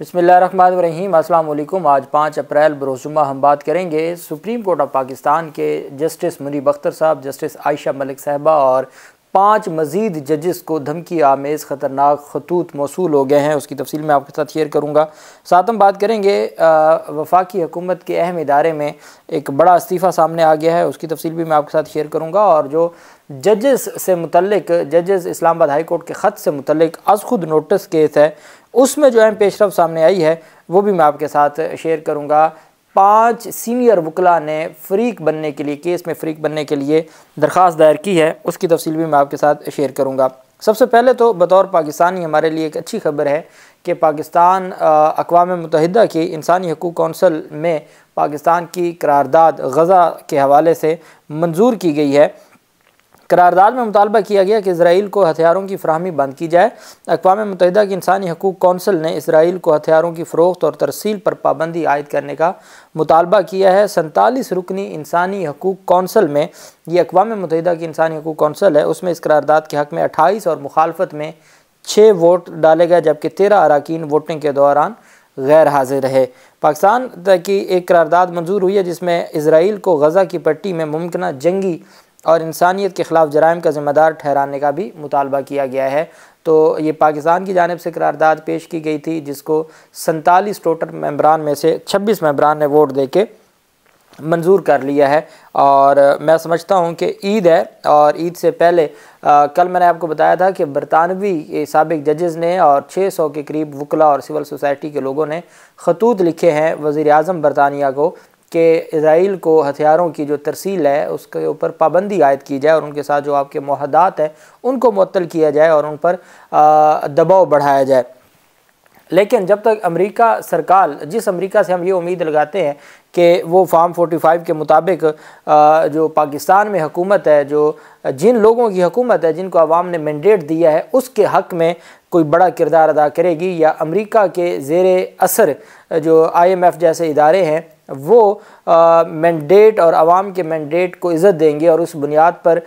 बिस्मिल्लाहिर्रहमानिर्रहीम। अस्सलाम वालेकुम। आज 5 अप्रैल बरोज़ जुम्मा हम बात करेंगे सुप्रीम कोर्ट ऑफ पाकिस्तान के जस्टिस मुनीब अख्तर साहब, जस्टिस आयशा मलिक साहबा और 5 मज़ीद जजेस को धमकी आमेज़ ख़तरनाक खतूत मौसूल हो गए हैं। उसकी तफसील मैं आपके साथ शेयर करूँगा। साथ हम बात करेंगे वफाकी हुकूमत के अहम इदारे में एक बड़ा इस्तीफ़ा सामने आ गया है, उसकी तफसील भी मैं आपके साथ शेयर करूँगा। और जो जजेस से मुतल्लिक जजेस इस्लामाबाद हाई कोर्ट के ख़त से मुतल्लिक अज़ खुद नोटिस केस है, उसमें जो अहम पेशरफ सामने आई है वो भी मैं आपके साथ शेयर करूँगा। 5 सीनियर वकला ने फ़रीक बनने के लिए, केस में फ़रीक बनने के लिए दरख्वास्त दायर की है, उसकी तफसील भी मैं आपके साथ शेयर करूँगा। सबसे पहले तो बतौर पाकिस्तानी हमारे लिए एक अच्छी खबर है कि पाकिस्तान अक़वाम मुत्तहिदा की इंसानी हकूक़ कौंसिल में पाकिस्तान की करारदाद गज़ा के हवाले से मंजूर की गई है। करारदाद में मुतालबा किया गया कि इसराइल को हथियारों की फ़राहमी बंद की जाए। अक़वाम मुत्तहिदा की इंसानी हकूक़ कौंसिल ने इसराइल को हथियारों की फ़रोख्त और तरसील पर पाबंदी आयद करने का मुतालबा किया है। 47 रुकनी इंसानी हकूक़ कौंसिल में, ये अक़वाम मुत्तहिदा की इंसानी हकूक़ कौंसिल है, उसमें इस करारदाद के हक़ में 28 और मुखालफत में 6 वोट डाले गए, जबकि 13 अराकीन वोटिंग के दौरान गैर हाजिर रहे। पाकिस्तान की एक करारदाद मंजूर हुई है जिसमें इसराइल को गज़ा की पट्टी में मुमकिन जंगी और इंसानियत के ख़िलाफ़ जराइम का ज़िम्मेदार ठहराने का भी मुतालबा किया गया है। तो ये पाकिस्तान की जानिब से करारदाद पेश की गई थी, जिसको 47 टोटल मेंबरान में से 26 मेंबरान ने वोट दे के मंजूर कर लिया है। और मैं समझता हूँ कि ईद है, और ईद से पहले कल मैंने आपको बताया था कि बरतानवी साबिक जजेस ने और 600 के करीब वकला और सिविल सोसाइटी के लोगों ने खतूत लिखे हैं वज़ीर आज़म बरतानिया को कि इसराइल को हथियारों की जो तरसील है उसके ऊपर पाबंदी आयद की जाए और उनके साथ जो आपके मुआहदात हैं उनको मुअत्तल किया जाए और उन पर दबाव बढ़ाया जाए। लेकिन जब तक अमेरिका सरकार, जिस अमेरिका से हम ये उम्मीद लगाते हैं कि वो फार्म 45 के मुताबिक जो पाकिस्तान में हुकूमत है, जो जिन लोगों की हुकूमत है, जिनको अवाम ने मैंडेट दिया है, उसके हक़ में कोई बड़ा किरदार अदा करेगी, या अमेरिका के ज़ेरे असर जो IMF जैसे इदारे हैं वो मैंडेट और आवाम के मैंडेट को इज़्ज़त देंगे और उस बुनियाद पर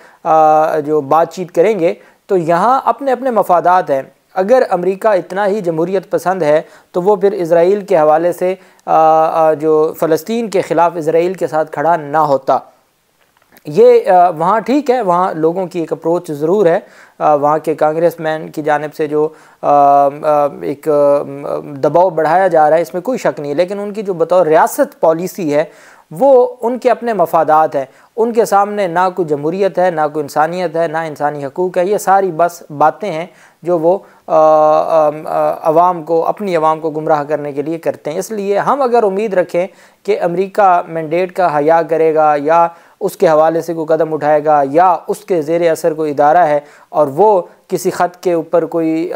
जो बातचीत करेंगे, तो यहाँ अपने अपने मफादात हैं। अगर अमेरिका इतना ही जमहूरियत पसंद है तो वो फिर इसराइल के हवाले से जो फ़लस्तीन के ख़िलाफ़ इसराइल के साथ खड़ा ना होता। ये वहाँ ठीक है, वहाँ लोगों की एक अप्रोच ज़रूर है, वहाँ के कांग्रेसमैन की जानिब से जो एक दबाव बढ़ाया जा रहा है, इसमें कोई शक नहीं है। लेकिन उनकी जो बतौर रियासत पॉलिसी है वो उनके अपने मफादात हैं, उनके सामने ना कोई जमहूरियत है, ना कोई इंसानियत है, ना इंसानी हकूक़ है। ये सारी बस बातें हैं जो वो अवाम को, अपनी अवाम को गुमराह करने के लिए करते हैं। इसलिए हम अगर उम्मीद रखें कि अमेरिका मैंडेट का हया करेगा या उसके हवाले से कोई कदम उठाएगा या उसके ज़ेरे असर कोई इदारा है और वो किसी ख़त के ऊपर कोई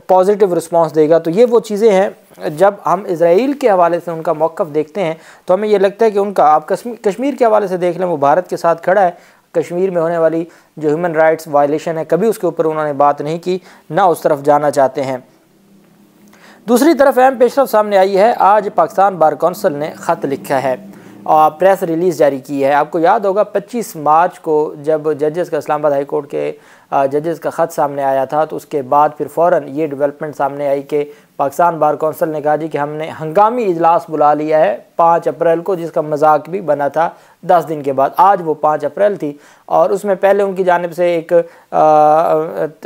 पॉजिटिव रिस्पांस देगा, तो ये वो चीज़ें हैं। जब हम इसराइल के हवाले से उनका मौक़िफ़ देखते हैं तो हमें ये लगता है कि उनका, आप कश्मीर के हवाले से देख लें, वो भारत के साथ खड़ा है। कश्मीर में होने वाली जो ह्यूमन राइट्स वायलेशन है, कभी उसके ऊपर उन्होंने बात नहीं की, ना उस तरफ जाना चाहते हैं। दूसरी तरफ अहम पेशरफ सामने आई है। आज पाकिस्तान बार कौंसिल ने ख़त लिखा है और प्रेस रिलीज़ जारी की है। आपको याद होगा 25 मार्च को जब जजेस का, इस्लामाबाद हाई कोर्ट के जजेस का ख़त सामने आया था, तो उसके बाद फिर फ़ौरन ये डेवलपमेंट सामने आई कि पाकिस्तान बार कौंसिल ने कहा जी कि हमने हंगामी इजलास बुला लिया है 5 अप्रैल को, जिसका मजाक भी बना था 10 दिन के बाद। आज वो 5 अप्रैल थी और उसमें पहले उनकी जानिब से एक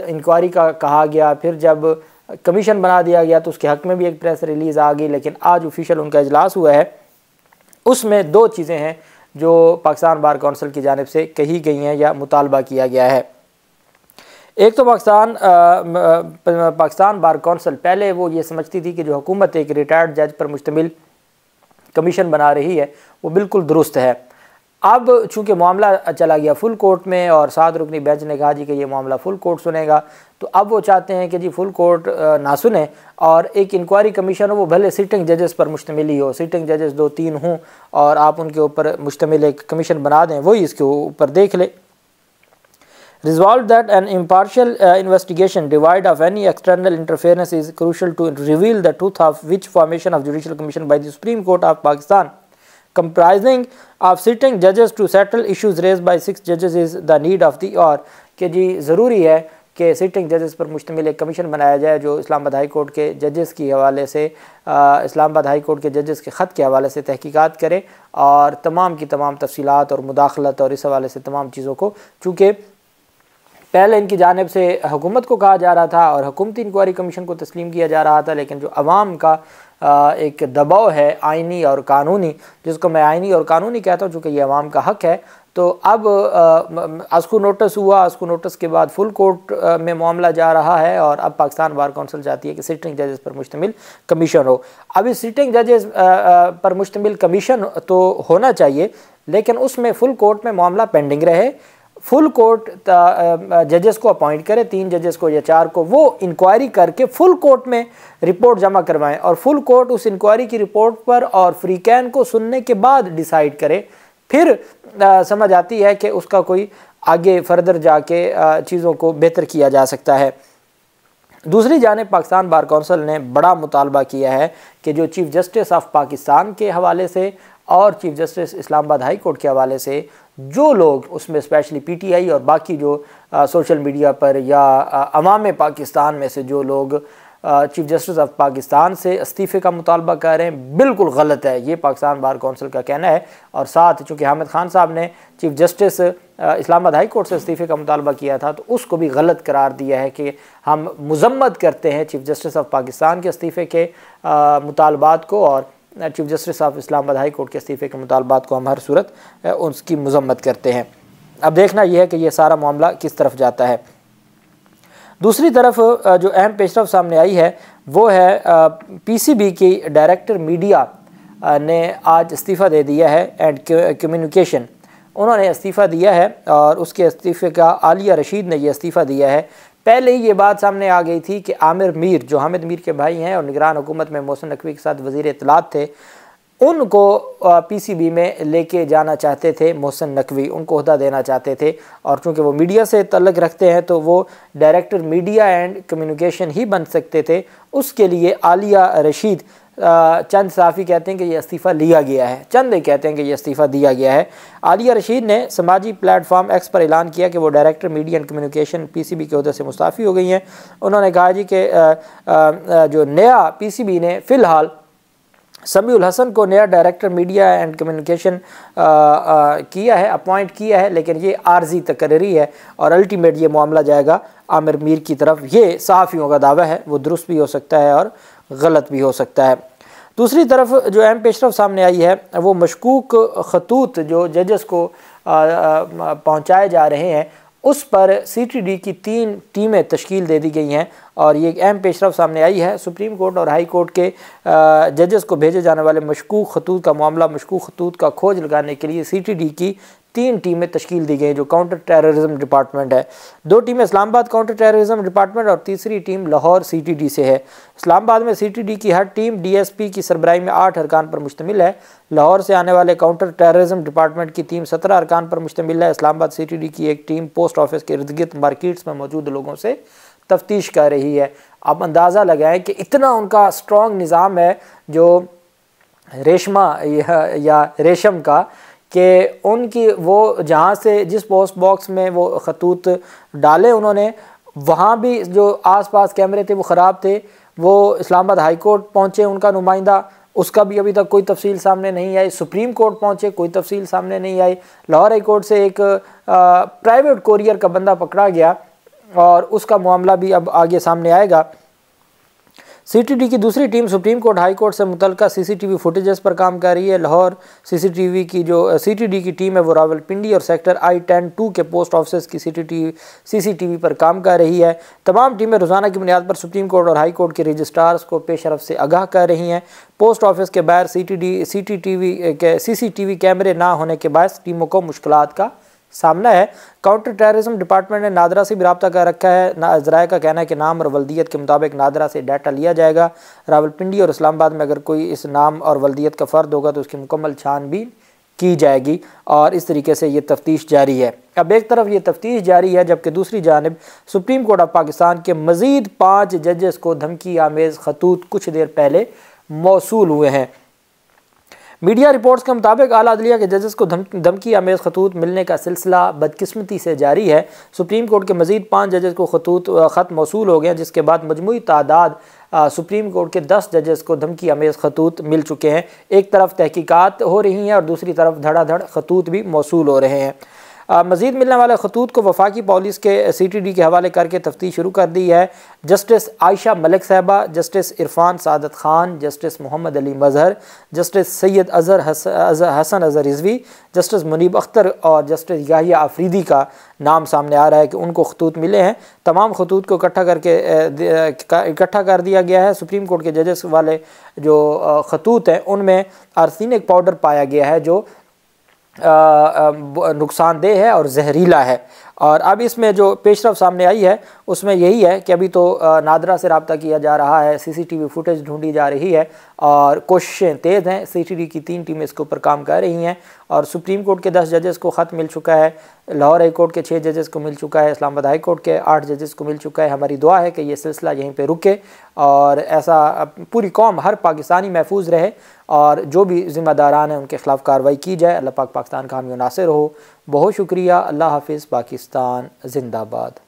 इंक्वायरी का कहा गया, फिर जब कमीशन बना दिया गया तो उसके हक़ में भी एक प्रेस रिलीज़ आ गई। लेकिन आज ऑफिशियल उनका इजलास हुआ है, उसमें 2 चीज़ें हैं जो पाकिस्तान बार कौंसिल की जानिब से कही गई हैं या मुतालबा किया गया है। एक तो पाकिस्तान बार कौंसिल पहले वो ये समझती थी कि जो हुकूमत एक रिटायर्ड जज पर मुश्तमिल कमीशन बना रही है वो बिल्कुल दुरुस्त है। अब चूँकि मामला चला गया फुल कोर्ट में और 7 रुकनी बेंच ने कहा जी कि ये मामला फुल कोर्ट सुनेगा, तो अब वो चाहते हैं कि जी फुल कोर्ट ना सुने और एक इंक्वायरी कमीशन हो, वो भले सिटिंग जजेस पर मुश्तमिल ही हो, सिटिंग जजेस 2-3 हों और आप उनके ऊपर मुश्तमिल एक कमीशन बना दें, वही इसके ऊपर देख ले। Resolved that an impartial investigation devoid of any external interference is crucial to reveal the truth of which formation of judicial commission by the Supreme Court of Pakistan comprising of sitting judges to settle issues raised by 6 judges is the need of the hour। कि जी ज़रूरी है कि sitting जजेस पर मुश्तमिल एक commission बनाया जाए जो इस्लामाबाद हाई कोर्ट के जजेस के हवाले से इस्लामाबाद हाई कोर्ट के जजेस के ख़त के हवाले से तहकीकात करे और तमाम की तमाम तफसीलात और मुदाखलत और इस हवाले से तमाम चीज़ों को, चूँकि पहले इनकी जानिब से हुकूमत को कहा जा रहा था और हुकूमती इंक्वायरी कमीशन को तस्लीम किया जा रहा था, लेकिन जो अवाम का एक दबाव है आइनी और कानूनी, जिसको मैं आइनी और कानूनी कहता हूँ चूँकि ये अवाम का हक़ है, तो अब आस्कू नोटिस हुआ। आस्कू नोटिस के बाद फुल कोर्ट में मामला जा रहा है और अब पाकिस्तान बार कौंसिल चाहती है कि सिटिंग जजेस पर मुश्तमिल कमीशन हो। अब इस सिटिंग जजेस पर मुश्तमिल कमीशन तो होना चाहिए, लेकिन उसमें फुल कोर्ट में मामला पेंडिंग रहे। फुल कोर्ट जजेस को अपॉइंट करे, 3 जजेस को या 4 को, वो इंक्वायरी करके फुल कोर्ट में रिपोर्ट जमा करवाएं और फुल कोर्ट उस इंक्वायरी की रिपोर्ट पर और फ्रीकैन को सुनने के बाद डिसाइड करे। फिर समझ आती है कि उसका कोई आगे फर्दर जाके चीज़ों को बेहतर किया जा सकता है। दूसरी जानिब पाकिस्तान बार कौंसिल ने बड़ा मुतालबा किया है कि जो चीफ़ जस्टिस ऑफ पाकिस्तान के हवाले से और chief justice Islamabad high court के हवाले से जो लोग उसमें स्पेशली PTI और बाकी जो सोशल मीडिया पर या अवाम पाकिस्तान में से जो लोग चीफ़ जस्टिस ऑफ पाकिस्तान से इस्तीफ़े का मुतालबा कर रहे हैं, बिल्कुल गलत है, ये पाकिस्तान बार कौंसिल का कहना है। और साथ चूँकि हामिद खान साहब ने chief justice Islamabad high court से इस्तीफ़े का मुतालबा किया था, तो उसको भी गलत करार दिया है कि हम मजम्मत करते हैं चीफ़ जस्टिस ऑफ पाकिस्तान के इस्तीफ़े के मुतालबात को और chief justice of Islamabad high court के इस्तीफ़े के मुतालबात को हम हर सूरत उसकी मजम्मत करते हैं। अब देखना यह है कि यह सारा मामला किस तरफ जाता है। दूसरी तरफ जो अहम पेशरफ सामने आई है वो है PCB की डायरेक्टर मीडिया ने आज इस्तीफ़ा दे दिया है एंड कम्युनिकेशन, उन्होंने इस्तीफ़ा दिया है और उसके इस्तीफ़े का आलिया रशीद ने यह इस्तीफ़ा दिया है। पहले ही ये बात सामने आ गई थी कि आमिर मीर जो हामिद मीर के भाई हैं और निगरान हुकूमत में मोहसिन नकवी के साथ वज़ीर इत्तलात थे, उनको PCB में लेके जाना चाहते थे मोहसिन नकवी, उनको ओहदा देना चाहते थे और चूँकि वो मीडिया से तल्लुक़ रखते हैं तो वो डायरेक्टर मीडिया एंड कम्युनिकेशन ही बन सकते थे। उसके लिए आलिया रशीद, चंद सहाफ़ी कहते हैं कि यह इस्तीफ़ा लिया गया है, चंद कहते हैं कि यह इस्तीफ़ा दिया गया है। आलिया रशीद ने समाजी प्लेटफॉर्म X पर ऐलान किया कि वो director media and communication PCB के ओहदे से मुस्ताफ़ी हो गई हैं। उन्होंने कहा जी कि जो नया PCB ने फ़िलहाल समीउल हसन को नया डायरेक्टर मीडिया एंड कम्युनिकेशन किया है, अपॉइंट किया है, लेकिन ये आर्जी तकर्री है और अल्टीमेट ये मामला जाएगा आमिर मीर की तरफ। ये सहाफ़ियों का दावा है, वो दुरुस्त भी हो सकता है और गलत भी हो सकता है। दूसरी तरफ जो अहम पेशरफ सामने आई है वो मशकूक खतूत जो जजेस को पहुँचाए जा रहे हैं, उस पर CTD की 3 टीमें तश्कील दे दी गई हैं और ये एक अहम पेशरफ सामने आई है। सुप्रीम कोर्ट और हाई कोर्ट के जजेस को भेजे जाने वाले मशकूक खतूत का मामला, मशकूक खतूत का खोज लगाने के लिए CTD की 3 टीमें तश्कील दी गई जो काउंटर टेररिज्म डिपार्टमेंट है। 2 टीमें इस्लामाबाद काउंटर टेररिज्म डिपार्टमेंट और तीसरी टीम लाहौर CTD से है। इस्लामाबाद में CTD की हर टीम DSP की सरबराही में 8 अरकान पर मुश्तमिल है। लाहौर से आने वाले काउंटर टेररिज्म डिपार्टमेंट की टीम 17 अरकान पर मुश्तमिल है। इस्लामाबाद CTD की एक टीम पोस्ट ऑफिस के इर्द गिर्द मार्केट्स में मौजूद लोगों से तफ्तीश कर रही है। आप अंदाज़ा लगाएं कि इतना उनका स्ट्रॉन्ग निज़ाम है जो रेशमा या रेशम का, कि उनकी वो जहाँ से जिस पोस्ट बॉक्स में वो खतूत डाले उन्होंने, वहाँ भी जो आसपास कैमरे थे वो ख़राब थे। वो इस्लामाबाद हाई कोर्ट पहुँचे उनका नुमाइंदा, उसका भी अभी तक कोई तफसील सामने नहीं आई। सुप्रीम कोर्ट पहुँचे, कोई तफसील सामने नहीं आई। लाहौर हाई कोर्ट से एक प्राइवेट कोरियर का बंदा पकड़ा गया और उसका मामला भी अब आगे सामने आएगा। CTD की दूसरी team supreme court high court से मुतल्लिका CCTV फुटेजेस पर काम कर रही है। लाहौर CCTV की जो CTD की टीम है वो रावलपिंडी और सेक्टर I-10-2 के पोस्ट ऑफिस की CCTV पर काम कर रही है। तमाम टीमें रोज़ाना की बुनियाद पर सुप्रीम कोर्ट और हाई कोर्ट के रजिस्ट्रार्स को पेशरफ से आगाह कर रही हैं। पोस्ट ऑफिस के बाहर CCTV कैमरे ना होने के बायस टीमों को मुश्किलात का सामना है। काउंटर टेररिज्म डिपार्टमेंट ने नादरा से भी रब्ता कर रखा है। ज़राए का कहना है कि नाम और वल्दियत के मुताबिक नादरा से डाटा लिया जाएगा। रावलपिंडी और इस्लामाबाद में अगर कोई इस नाम और वल्दियत का फ़र्द होगा तो उसकी मुकम्मल छानबीन की जाएगी और इस तरीके से ये तफ्तीश जारी है। अब एक तरफ ये तफ्तीश जारी है जबकि दूसरी जानिब सुप्रीम कोर्ट ऑफ पाकिस्तान के मज़ीद 5 जजेस को धमकी आमेज़ खतूत कुछ देर पहले मौसूल हुए हैं। मीडिया रिपोर्ट्स के मुताबिक आला अदलिया के जजेस को धमकी आमेज़ खतूत मिलने का सिलसिला बदकिस्मती से जारी है। सुप्रीम कोर्ट के मज़ीद 5 जजेस को ख़त मौसूल हो गए, जिसके बाद मजमूई तादाद सुप्रीम कोर्ट के 10 जजेस को धमकी आमेज़ खतूत मिल चुके हैं। एक तरफ तहकीकात हो रही हैं और दूसरी तरफ धड़ाधड़ खतूत भी मौसूल हो रहे हैं। मज़ीद मिलने वाले खतूत को वफाकी पुलिस के CTD के हवाले करके तफ्तीश शुरू कर दी है। जस्टिस आयशा मलिक साहबा, justice Irfan Saadat Khan, justice Muhammad Ali Mazhar, justice Syed Hasan Azhar Rizvi, justice Munib Akhtar और जस्टिस याहिया अफरीदी का नाम सामने आ रहा है कि उनको खतूत मिले हैं। तमाम खतूत को इकट्ठा कर दिया गया है। सुप्रीम कोर्ट के जजेस वाले जो खतूत हैं उनमें आर्सेनिक पाउडर पाया गया है जो नुकसानदेह है और जहरीला है। और अब इसमें जो पेशरफ सामने आई है उसमें यही है कि अभी तो नादरा से रब्ता किया जा रहा है, CCTV फुटेज ढूंढी जा रही है और कोशिशें तेज़ हैं। CTD की 3 टीमें इसके ऊपर काम कर रही हैं और सुप्रीम कोर्ट के 10 जजेस को ख़त मिल चुका है, लाहौर हाई कोर्ट के 6 जजेस को मिल चुका है, इस्लामाबाद हाई कोर्ट के 8 जजेस को मिल चुका है। हमारी दुआ है कि ये सिलसिला यहीं पर रुके और ऐसा पूरी कौम, हर पाकिस्तानी महफूज रहे और जो भी ज़िम्मेदारान हैं उनके ख़िलाफ़ कार्रवाई की जाए। अल्लाह पाक पाकिस्तान का हामी नासिर हो। बहुत शुक्रिया। अल्लाह हाफिज़। पाकिस्तान जिंदाबाद।